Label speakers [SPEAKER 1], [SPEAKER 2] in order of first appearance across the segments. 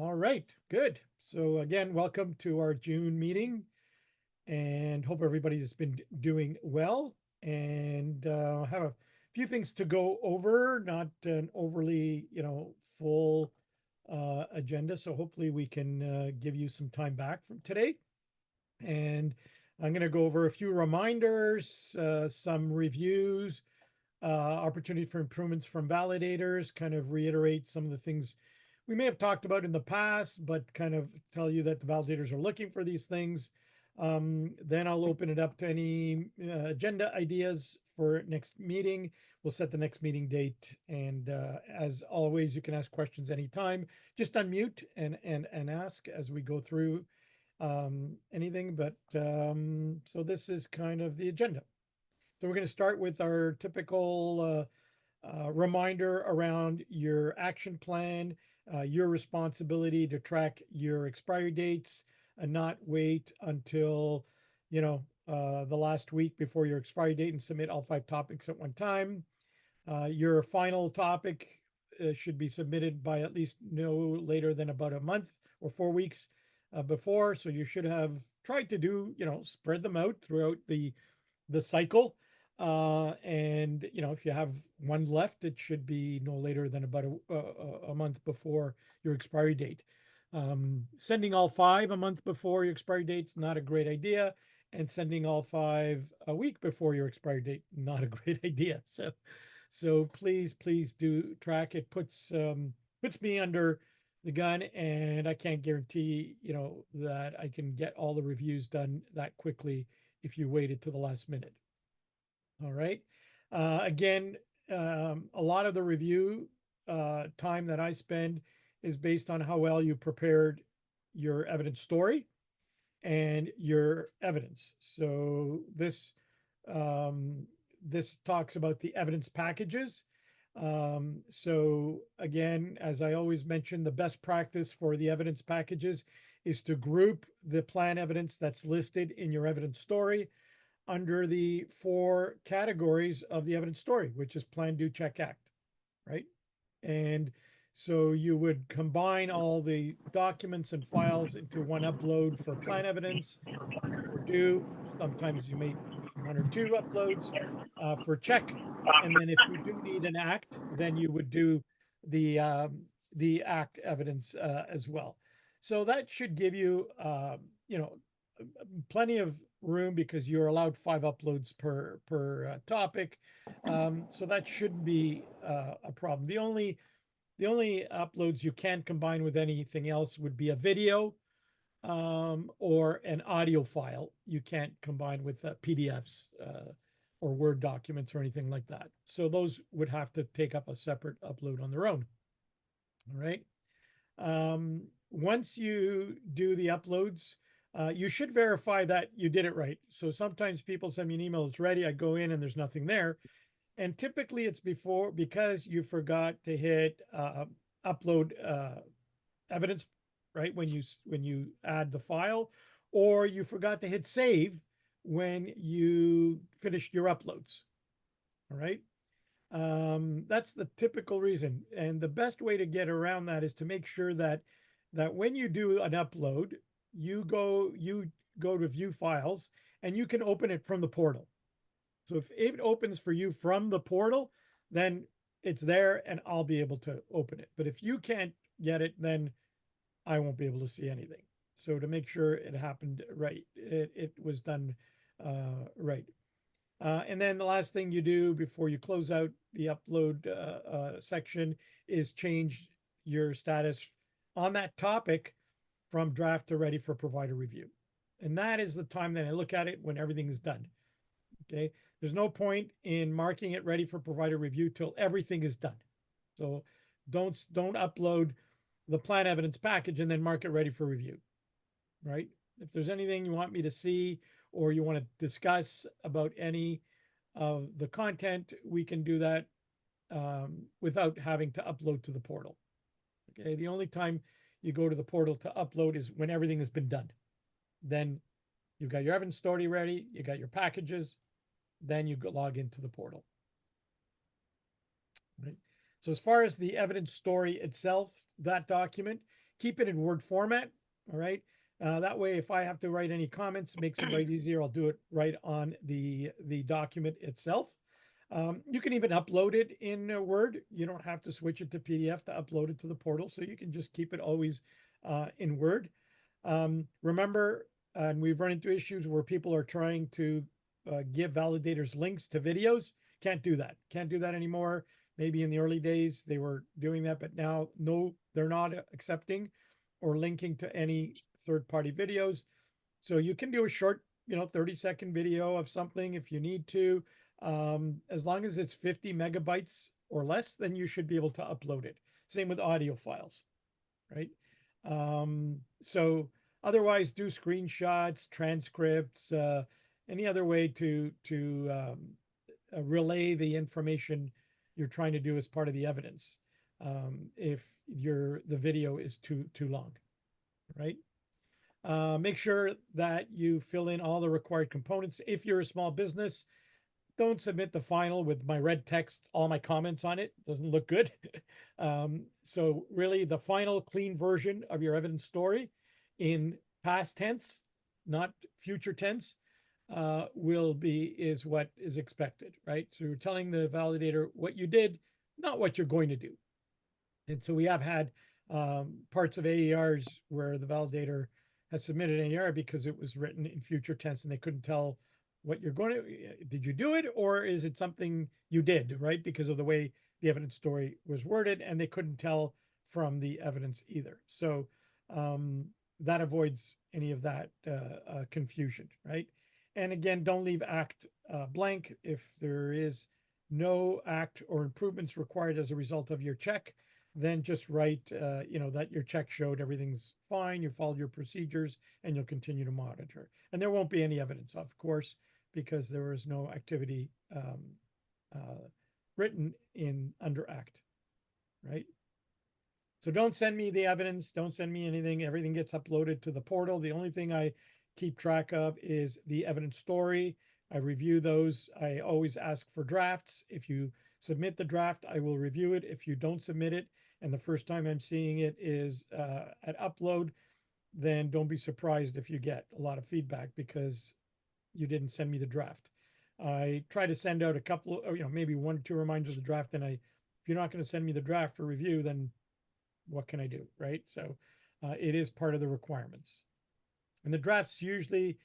[SPEAKER 1] All right, good. So again, welcome to our June meeting and hope everybody's been doing well and have a few things to go over, not an overly, full agenda. So hopefully we can give you some time back from today. And I'm going to go over a few reminders, some reviews, opportunity for improvements from validators, kind of reiterate some of the things we may have talked about in the past, but kind of tell you that the validators are looking for these things. Then I'll open it up to any agenda ideas for next meeting. We'll set the next meeting date. And as always, you can ask questions anytime. Just unmute and ask as we go through anything. But so this is kind of the agenda. So we're going to start with our typical reminder around your action plan, your responsibility to track your expiry dates and not wait until, the last week before your expiry date and submit all 5 topics at one time. Your final topic should be submitted by at least no later than about a month or 4 weeks before. So you should have tried to do, spread them out throughout the cycle. And if you have one left, it should be no later than about a month before your expiry date. Sending all 5 a month before your expiry date's not a great idea, and sending all 5 a week before your expiry date, not a great idea. So please do track it. Puts me under the gun, and I can't guarantee that I can get all the reviews done that quickly if you waited to the last minute. All right. Again, a lot of the review time that I spend is based on how well you prepared your evidence story and your evidence. So this talks about the evidence packages. So again, as I always mention, the best practice for the evidence packages is to group the plan evidence that's listed in your evidence story under the 4 categories of the evidence story, which is plan, do, check, act, right? And so you would combine all the documents and files into one upload for plan evidence or do. Sometimes you may need 1 or 2 uploads for check. And then if you do need an act, then you would do the act evidence as well. So that should give you, plenty of room because you're allowed 5 uploads per topic. So that shouldn't be a problem. The only uploads you can't combine with anything else would be a video or an audio file. You can't combine with PDFs or Word documents or anything like that. So those would have to take up a separate upload on their own. All right. Once you do the uploads, you should verify that you did it right. So sometimes people send me an email, it's ready. I go in and there's nothing there. And typically it's because you forgot to hit upload evidence, right? When you add the file, or you forgot to hit save when you finished your uploads. All right. That's the typical reason. And the best way to get around that is to make sure that when you do an upload, you go to view files and you can open it from the portal. So if it opens for you from the portal, then it's there and I'll be able to open it. But if you can't get it, then I won't be able to see anything. So to make sure it happened right, it was done right. And then the last thing you do before you close out the upload section is change your status on that topic from draft to ready for provider review. And that is the time that I look at it when everything is done. Okay. There's no point in marking it ready for provider review till everything is done. So don't upload the plan evidence package and then mark it ready for review, right? If there's anything you want me to see or you want to discuss about any of the content, we can do that without having to upload to the portal. Okay, the only time you go to the portal to upload is when everything has been done. Then you've got your evidence story ready, you got your packages, then you log into the portal. Right. So as far as the evidence story itself, that document keep it in Word format. All right. That way, if I have to write any comments, it makes it right easier. I'll do it right on the document itself. You can even upload it in Word. You don't have to switch it to PDF to upload it to the portal. So you can just keep it always in Word. Remember, and we've run into issues where people are trying to give validators links to videos. Can't do that. Can't do that anymore. Maybe in the early days they were doing that, but now no, they're not accepting or linking to any third-party videos. So you can do a short, 30-second video of something if you need to. As long as it's 50 megabytes or less, then you should be able to upload it. Same with audio files, right? So otherwise, do screenshots, transcripts, any other way to relay the information you're trying to do as part of the evidence. If the video is too long, right? Make sure that you fill in all the required components. If you're a small business, don't submit the final with my red text, all my comments on it. Doesn't look good. So really the final clean version of your evidence story in past tense, not future tense, is what is expected, right? So you're telling the validator what you did, not what you're going to do. And so we have had parts of AERs where the validator has submitted an AER because it was written in future tense and they couldn't tell what you're going to, did you do it or is it something you did, right? Because of the way the evidence story was worded and they couldn't tell from the evidence either. So that avoids any of that confusion, right? And again, don't leave act blank. If there is no act or improvements required as a result of your check, then just write, that your check showed everything's fine, you followed your procedures, and you'll continue to monitor. And there won't be any evidence, of course, because there was no activity written in under act, right? So don't send me the evidence. Don't send me anything. Everything gets uploaded to the portal. The only thing I keep track of is the evidence story. I review those. I always ask for drafts. If you submit the draft, I will review it. If you don't submit it, and the first time I'm seeing it is at upload, then don't be surprised if you get a lot of feedback because you didn't send me the draft. I try to send out a couple, maybe 1 or 2 reminders of the draft. And if you're not going to send me the draft for review, then what can I do, right? So it is part of the requirements. And the drafts usually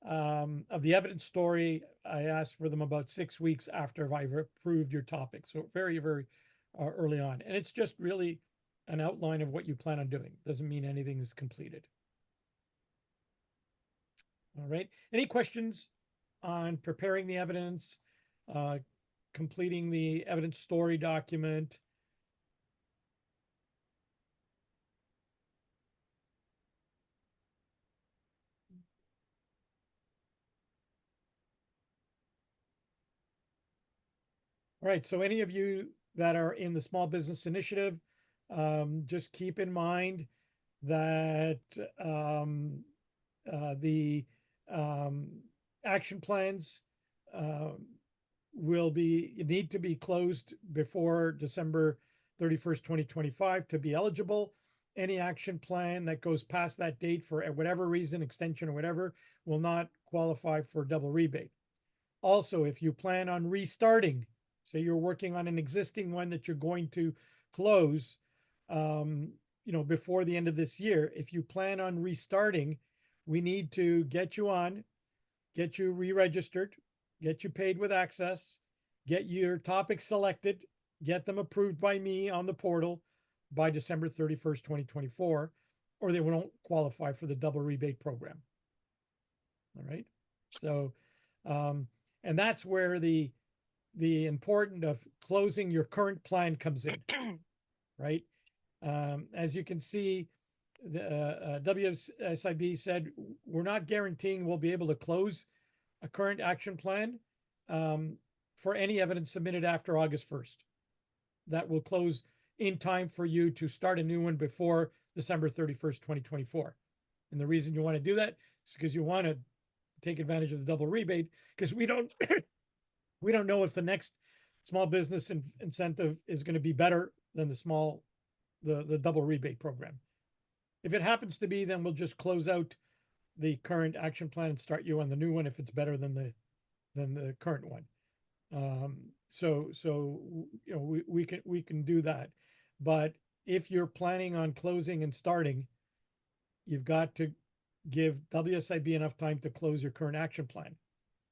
[SPEAKER 1] of the evidence story, I ask for them about 6 weeks after I've approved your topic. So very, very early on. And it's just really an outline of what you plan on doing. Doesn't mean anything is completed. All right. Any questions on preparing the evidence, completing the evidence story document? All right. So any of you that are in the small business initiative, just keep in mind that the action plans need to be closed before December 31st, 2025 to be eligible. Any action plan that goes past that date for whatever reason, extension or whatever, will not qualify for double rebate. Also, if you plan on restarting, say you're working on an existing one that you're going to close, before the end of this year, if you plan on restarting, we need to get you on, get you re-registered, get you paid with ACSESS, get your topics selected, get them approved by me on the portal by December 31st, 2024, or they won't qualify for the double rebate program. All right. So, and that's where the importance of closing your current plan comes in, right? As you can see, the WSIB said, we're not guaranteeing we'll be able to close a current action plan for any evidence submitted after August 1st. That will close in time for you to start a new one before December 31st, 2024. And the reason you want to do that is because you want to take advantage of the double rebate, because we don't we don't know if the next small business incentive is going to be better than the double rebate program. If it happens to be, then we'll just close out the current action plan and start you on the new one if it's better than the current one. So you know, we can do that. But if you're planning on closing and starting, you've got to give WSIB enough time to close your current action plan,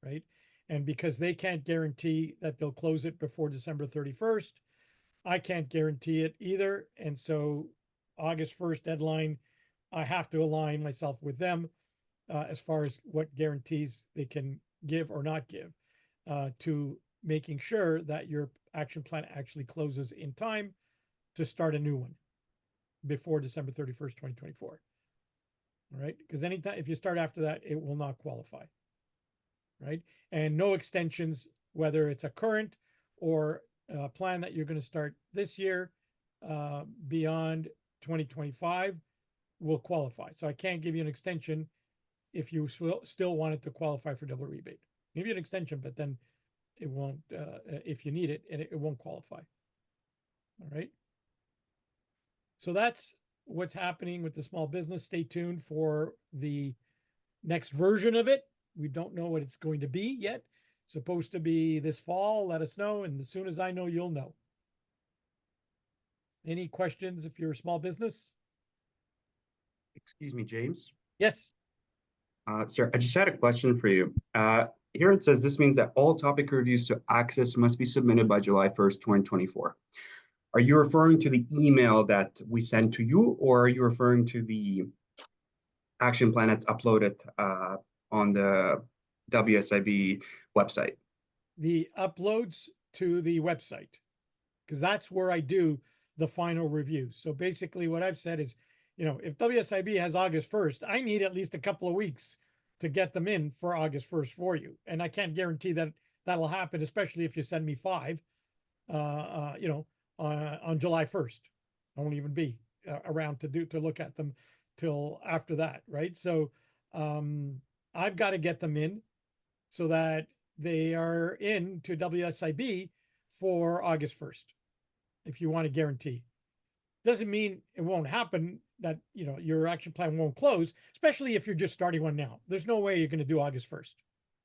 [SPEAKER 1] right? And because they can't guarantee that they'll close it before December 31st, I can't guarantee it either. And so August 1st deadline, I have to align myself with them as far as what guarantees they can give or not give to making sure that your action plan actually closes in time to start a new one before December 31st, 2024. All right. Because anytime, if you start after that, it will not qualify. Right. And no extensions, whether it's a current or a plan that you're going to start this year beyond 2025 will qualify. So I can't give you an extension if you still wanted to qualify for double rebate. Give you an extension, but then it won't, if you need it, and it won't qualify. All right. So that's what's happening with the small business. Stay tuned for the next version of it. We don't know what it's going to be yet. Supposed to be this fall. Let us know. And as soon as I know, you'll know. Any questions if you're a small business?
[SPEAKER 2] Excuse me, James.
[SPEAKER 1] Yes.
[SPEAKER 2] Sir, I just had a question for you. Here it says this means that all topic reviews to ACSESS must be submitted by July 1st, 2024. Are you referring to the email that we sent to you, or are you referring to the action plan that's uploaded on the WSIB website?
[SPEAKER 1] The uploads to the website, because that's where I do the final review. So basically what I've said is, you know, if WSIB has August 1st, I need at least a couple of weeks to get them in for August 1st for you. And I can't guarantee that that'll happen, especially if you send me 5, you know, on July 1st. I won't even be around to look at them till after that, right? So I've got to get them in so that they are in to WSIB for August 1st. If you want to guarantee, doesn't mean it won't happen, that, you know, your action plan won't close, especially if you're just starting one now. There's no way you're going to do August 1st.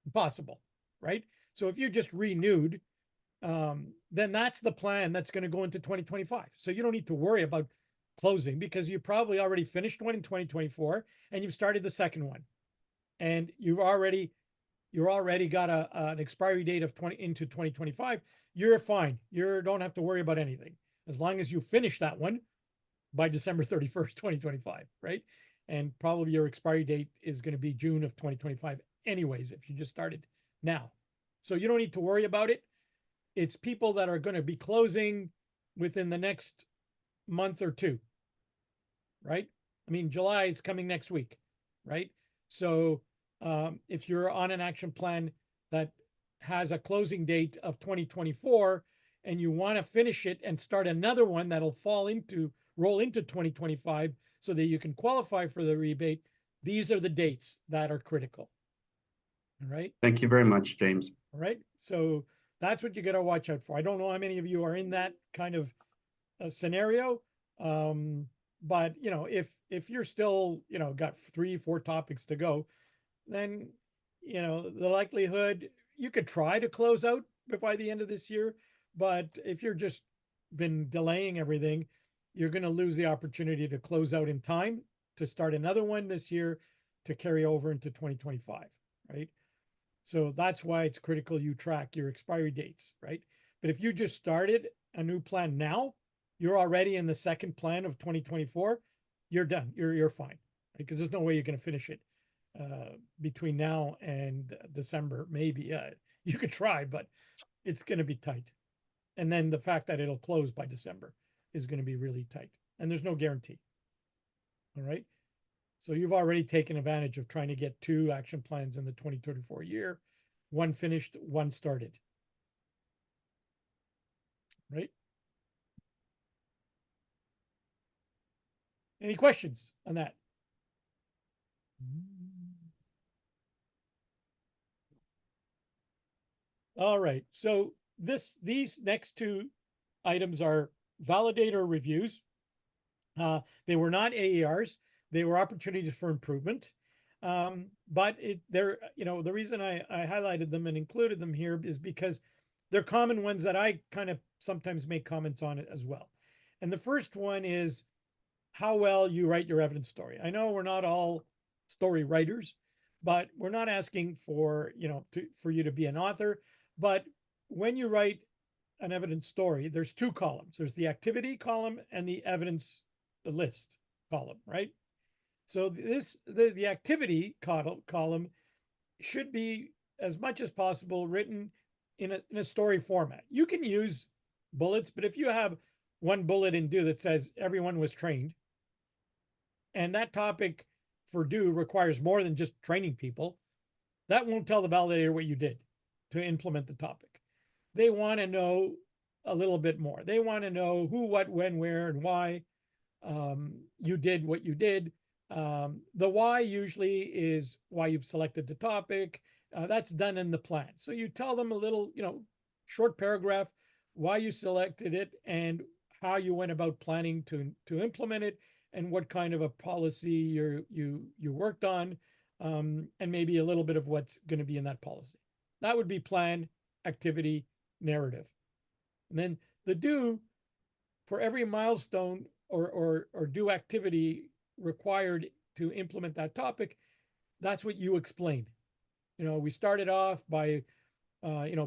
[SPEAKER 1] Impossible, right? So if you just renewed, then that's the plan that's going to go into 2025. So you don't need to worry about closing because you probably already finished one in 2024 and you've started the second one. And you're already got an expiry date of 2025. You're fine. You don't have to worry about anything as long as you finish that one by December 31st, 2025, right? And probably your expiry date is going to be June of 2025 anyways, if you just started now. So you don't need to worry about it. It's people that are going to be closing within the next month or two, right? I mean, July is coming next week, right? So if you're on an action plan that has a closing date of 2024 and you want to finish it and start another one that'll roll into 2025 so that you can qualify for the rebate, these are the dates that are critical. All right.
[SPEAKER 2] Thank you very much, James.
[SPEAKER 1] All right. So that's what you got to watch out for. I don't know how many of you are in that kind of scenario. But you know, if you're still, you know, got 3-4 topics to go, then, you know, the likelihood you could try to close out by the end of this year. But if you're just been delaying everything, you're going to lose the opportunity to close out in time to start another one this year to carry over into 2025, right? So that's why it's critical you track your expiry dates, right? But if you just started a new plan now, you're already in the second plan of 2024, you're done. You're fine, right? Because there's no way you're going to finish it between now and December. Maybe you could try, but it's going to be tight. And then the fact that it'll close by December is going to be really tight. And there's no guarantee. All right. So you've already taken advantage of trying to get 2 action plans in the 2024 year, one finished, one started. Right? Any questions on that? All right. So these next 2 items are validator reviews. They were not AERs. They were opportunities for improvement. But they're, the reason I highlighted them and included them here is because they're common ones that I kind of sometimes make comments on it as well. And the first one is how well you write your evidence story. I know we're not all story writers, but we're not asking for, for you to be an author. But when you write an evidence story, there's two columns. There's the activity column and the evidence list column, right? So the activity column should be as much as possible written in a story format. You can use bullets, but if you have one bullet in do that says everyone was trained, and that topic for do requires more than just training people, that won't tell the validator what you did to implement the topic. They want to know a little bit more. They want to know who, what, when, where, and why you did what you did. The why usually is why you've selected the topic. That's done in the plan. So you tell them a little, short paragraph, why you selected it and how you went about planning to implement it, and what kind of a policy you worked on, and maybe a little bit of what's going to be in that policy. That would be plan, activity, narrative. And then the do, for every milestone or do activity required to implement that topic, that's what you explain. We started off by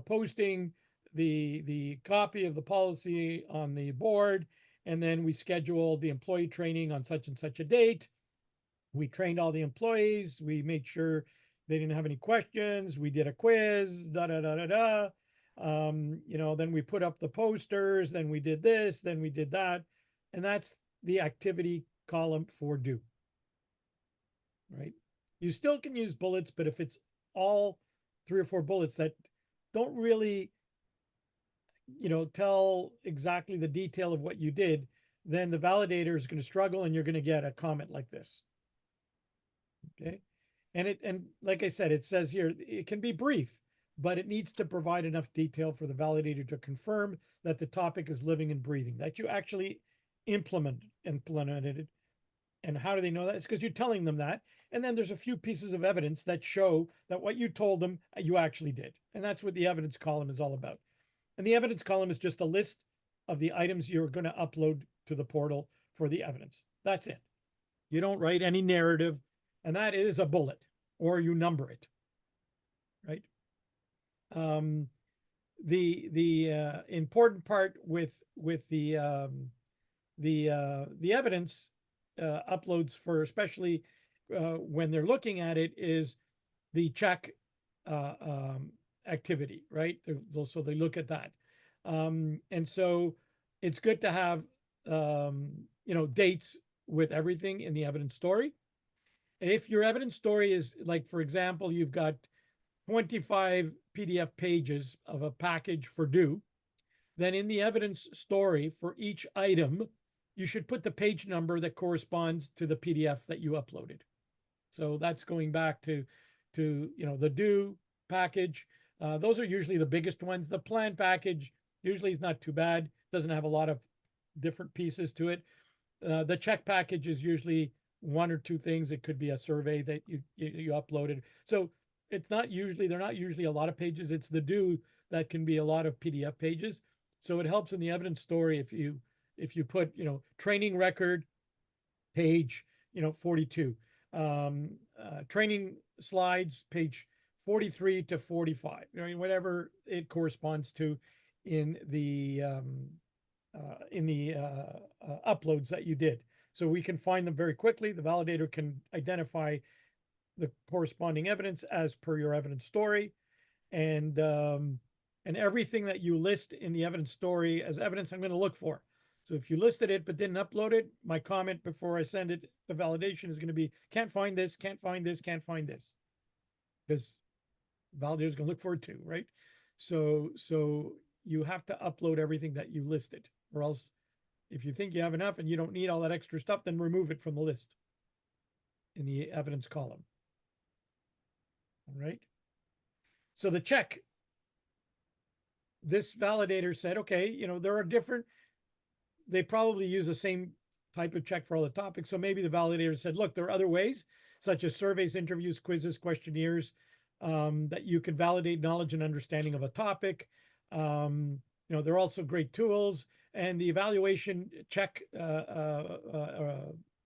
[SPEAKER 1] posting the copy of the policy on the board, and then we scheduled the employee training on such and such a date. We trained all the employees. We made sure they didn't have any questions. We did a quiz, da da da da da. Then we put up the posters, then we did this, then we did that. And that's the activity column for do, right? You still can use bullets, but if it's all 3 or 4 bullets that don't really, tell exactly the detail of what you did, then the validator is going to struggle and you're going to get a comment like this. Okay. And like I said, it says here, it can be brief, but it needs to provide enough detail for the validator to confirm that the topic is living and breathing, that you actually implemented it. And how do they know that? It's because you're telling them that. And then there's a few pieces of evidence that show that what you told them, you actually did. And that's what the evidence column is all about. And the evidence column is just a list of the items you're going to upload to the portal for the evidence. That's it. You don't write any narrative, and that is a bullet, or you number it, right? The important part with the evidence uploads, for especially when they're looking at it, is the check activity, right? So they look at that. And so it's good to have, dates with everything in the evidence story. If your evidence story is like, for example, you've got 25 PDF pages of a package for do, then in the evidence story for each item, you should put the page number that corresponds to the PDF that you uploaded. So that's going back to the do package. Those are usually the biggest ones. The plan package usually is not too bad. Doesn't have a lot of different pieces to it. The check package is usually 1 or 2 things. It could be a survey that you uploaded. So they're not usually a lot of pages. It's the do that can be a lot of PDF pages. So it helps in the evidence story if you put, training record page, 42, training slides page 43 to 45, whatever it corresponds to in the uploads that you did. So we can find them very quickly. The validator can identify the corresponding evidence as per your evidence story, and everything that you list in the evidence story as evidence, I'm going to look for. So if you listed it but didn't upload it, my comment before I send it, the validation is going to be, can't find this, can't find this, can't find this, because the validator is going to look for it too, right? So you have to upload everything that you listed, or else if you think you have enough and you don't need all that extra stuff, then remove it from the list in the evidence column. All right. So the check, this validator said, okay, there are different, they probably use the same type of check for all the topics. So maybe the validator said, look, there are other ways, such as surveys, interviews, quizzes, questionnaires, that you can validate knowledge and understanding of a topic. There are also great tools, and the evaluation check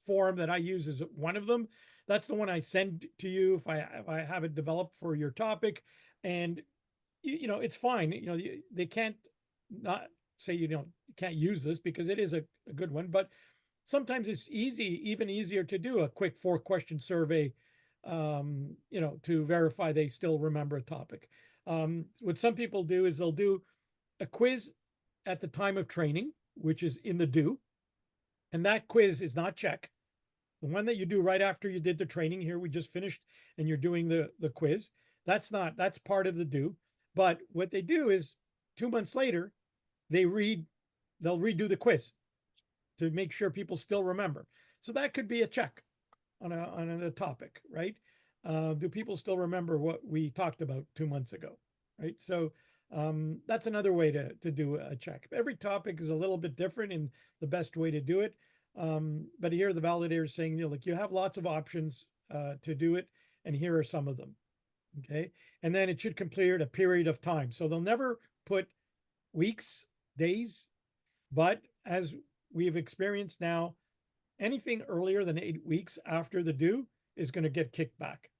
[SPEAKER 1] form that I use is one of them. That's the one I send to you if I have it developed for your topic. And it's fine. They can't not say you can't use this, because it is a good one. But sometimes it's even easier to do a quick 4-question survey, to verify they still remember a topic. What some people do is they'll do a quiz at the time of training, which is in the due. And that quiz is not check. The one that you do right after you did the training, here we just finished and you're doing the quiz, that's part of the due. But what they do is 2 months later, they'll redo the quiz to make sure people still remember. So that could be a check on a topic, right? Do people still remember what we talked about 2 months ago, right? So that's another way to do a check. Every topic is a little bit different in the best way to do it. But here the validator is saying, look, you have lots of options to do it, and here are some of them. Okay. And then it should complete a period of time. So they'll never put weeks, days, but as we've experienced now, anything earlier than 8 weeks after the due is going to get kicked back,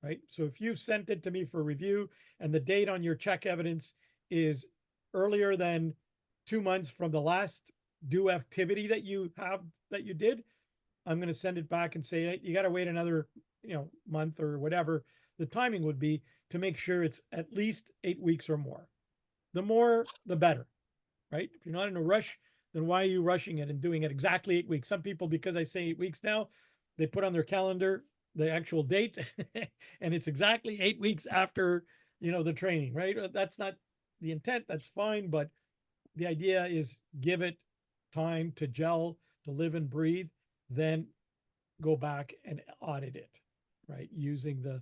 [SPEAKER 1] right? So if you sent it to me for review and the date on your check evidence is earlier than 2 months from the last due activity that you did, I'm going to send it back and say, hey, you got to wait another, month or whatever the timing would be, to make sure it's at least 8 weeks or more. The more, the better, right? If you're not in a rush, then why are you rushing it and doing it exactly 8 weeks? Some people, because I say 8 weeks now, they put on their calendar the actual date and it's exactly 8 weeks after, the training, right? That's not the intent. That's fine. But the idea is give it time to gel, to live and breathe, then go back and audit it, right? Using the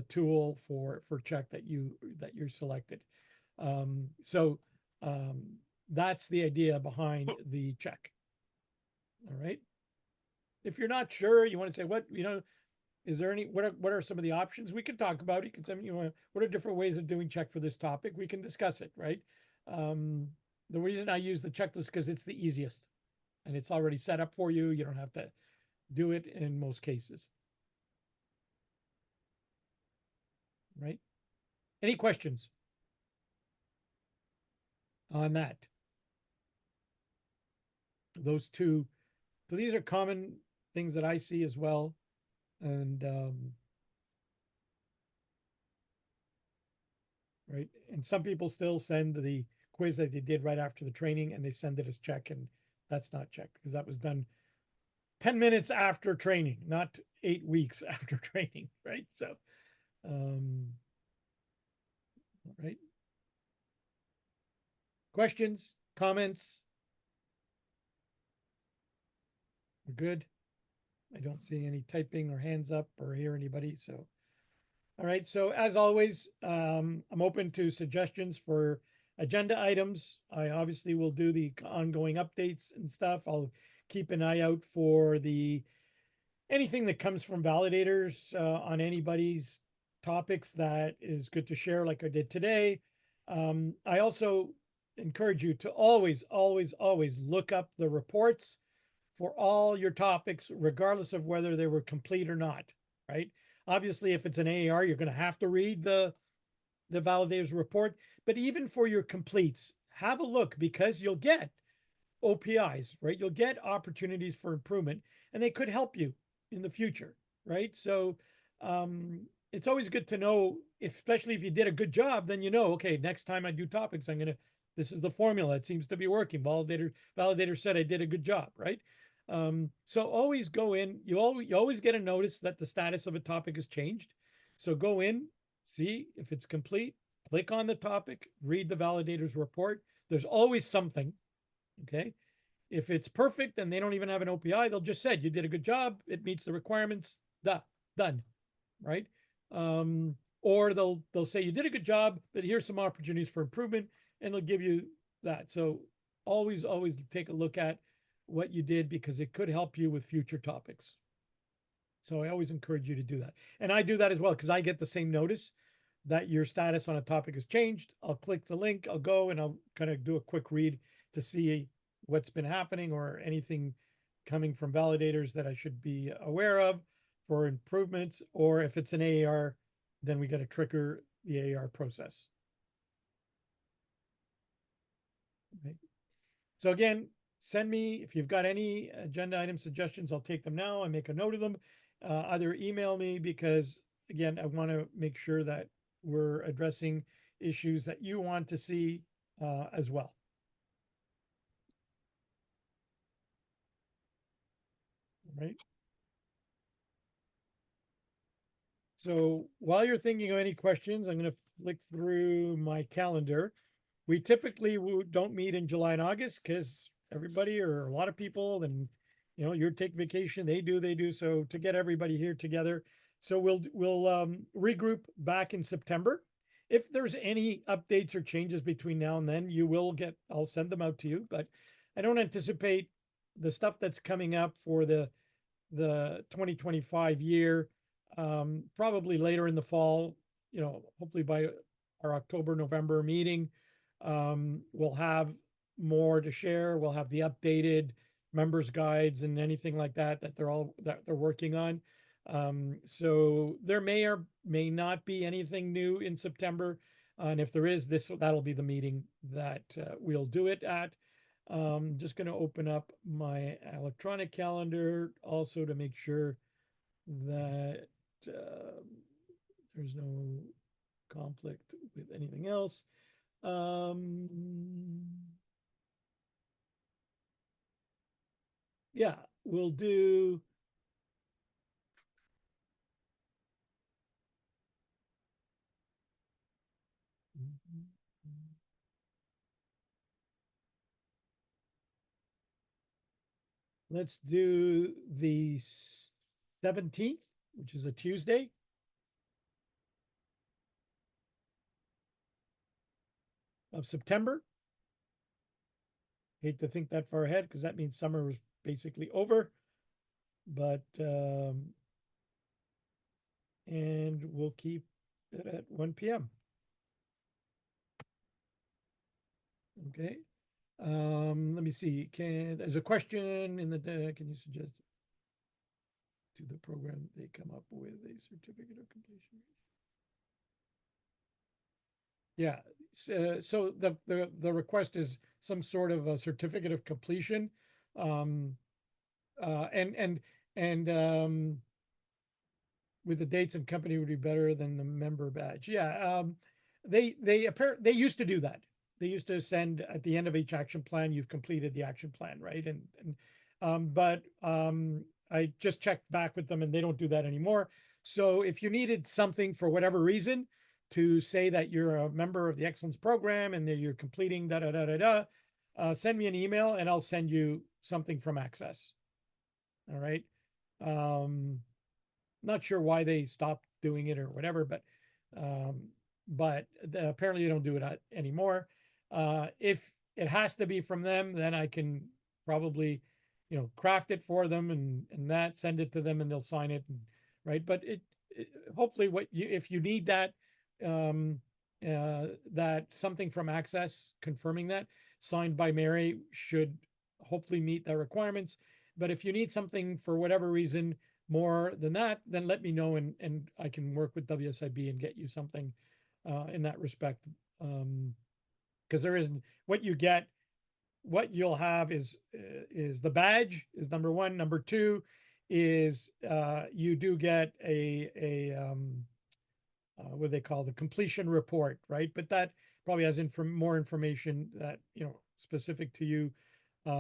[SPEAKER 1] tool for check that you selected. So that's the idea behind the check. All right. If you're not sure, you want to say, is there what are some of the options we can talk about? You can tell me, what are different ways of doing check for this topic? We can discuss it, right? The reason I use the checklist because it's the easiest and it's already set up for you. You don't have to do it in most cases. Right? Any questions on that? Those two. So these are common things that I see as well. And right. And some people still send the quiz that they did right after the training and they send it as check, and that's not checked because that was done 10 minutes after training, not 8 weeks after training, right? So, right. Questions, comments? We're good. I don't see any typing or hands up or hear anybody. So, all right. So as always, I'm open to suggestions for agenda items. I obviously will do the ongoing updates and stuff. I'll keep an eye out for anything that comes from validators on anybody's topics that is good to share, like I did today. I also encourage you to always, always, always look up the reports for all your topics, regardless of whether they were complete or not, right? Obviously, if it's an AAR, you're going to have to read the validator's report. But even for your completes, have a look, because you'll get OPIs, right? You'll get opportunities for improvement, and they could help you in the future, right? So it's always good to know, especially if you did a good job, then okay, next time I do topics, this is the formula. It seems to be working. Validator said I did a good job, right? So always go in. You always get a notice that the status of a topic has changed. So go in, see if it's complete, click on the topic, read the validator's report. There's always something. Okay. If it's perfect and they don't even have an OPI, they'll just say you did a good job. It meets the requirements. Done. Right. Or they'll say you did a good job, but here's some opportunities for improvement, and they'll give you that. So always take a look at what you did because it could help you with future topics. So I always encourage you to do that. And I do that as well because I get the same notice that your status on a topic has changed. I'll click the link, I'll go and I'll kind of do a quick read to see what's been happening or anything coming from validators that I should be aware of for improvements. Or if it's an AAR, then we got to trigger the AAR process. Okay. So again, send me, if you've got any agenda item suggestions, I'll take them now and make a note of them. Either email me because again, I want to make sure that we're addressing issues that you want to see as well. Right. So while you're thinking of any questions, I'm going to flick through my calendar. We typically don't meet in July and August because everybody or a lot of people, and you take vacation, they do. So to get everybody here together, so we'll regroup back in September. If there's any updates or changes between now and then, I'll send them out to you. But I don't anticipate the stuff that's coming up for the 2025 year, probably later in the fall, hopefully by our October, November meeting, we'll have more to share. We'll have the updated members guides and anything like that that they're working on. So there may or may not be anything new in September. And if there is, that'll be the meeting that we'll do it at. Just going to open up my electronic calendar also to make sure that there's no conflict with anything else. Yeah, we'll do. Let's do the 17th, which is a Tuesday. Of September. Hate to think that far ahead because that means summer was basically over. But and we'll keep it at 1 p.m. Okay. Let me see. There's a question in the can you suggest to the program they come up with a certificate of completion? Yeah. So the request is some sort of a certificate of completion. And with the dates and company would be better than the member badge. Yeah. They used to do that. They used to send at the end of each action plan, you've completed the action plan, right? But I just checked back with them and they don't do that anymore. So if you needed something for whatever reason to say that you're a member of the excellence program and that you're completing send me an email and I'll send you something from ACSESS. All right. Not sure why they stopped doing it or whatever, but apparently you don't do it anymore. If it has to be from them, then I can probably, craft it for them and send it to them and they'll sign it. Right. But hopefully if you need that, that something from ACSESS confirming that signed by Mary should hopefully meet the requirements. But if you need something for whatever reason more than that, then let me know and I can work with WSIB and get you something in that respect. Because there isn't what you'll have is the badge is number one. Number two is you do get what they call the completion report, right? But that probably has more information that specific to you,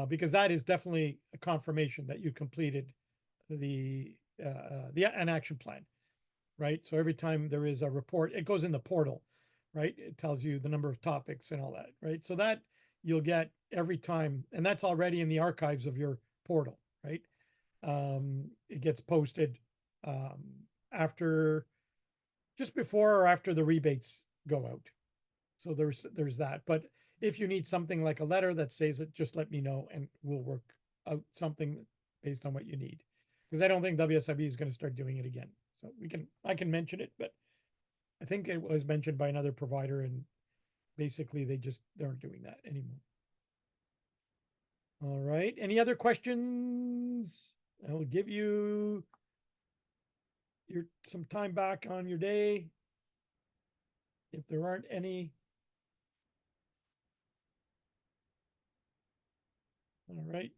[SPEAKER 1] because that is definitely a confirmation that you completed an action plan, right? So every time there is a report, it goes in the portal, right? It tells you the number of topics and all that, right? So that you'll get every time, and that's already in the archives of your portal, right? It gets posted just before or after the rebates go out. So there's that. But if you need something like a letter that says it, just let me know and we'll work out something based on what you need. Because I don't think WSIB is going to start doing it again. So I can mention it, but I think it was mentioned by another provider and basically they aren't doing that anymore. All right. Any other questions? I will give you some time back on your day. If there aren't any. All right.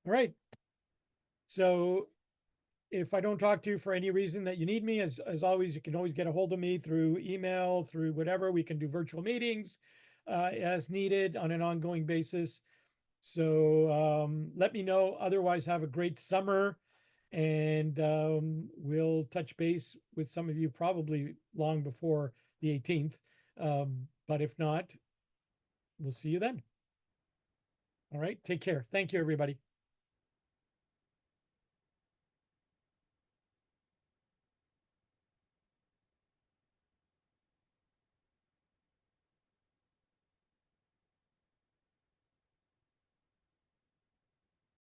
[SPEAKER 1] All right. So if I don't talk to you for any reason that you need me, as always, you can always get a hold of me through email, through whatever. We can do virtual meetings as needed on an ongoing basis. So let me know. Otherwise, have a great summer. And we'll touch base with some of you probably long before the 18th. But if not, we'll see you then. All right. Take care. Thank you, everybody.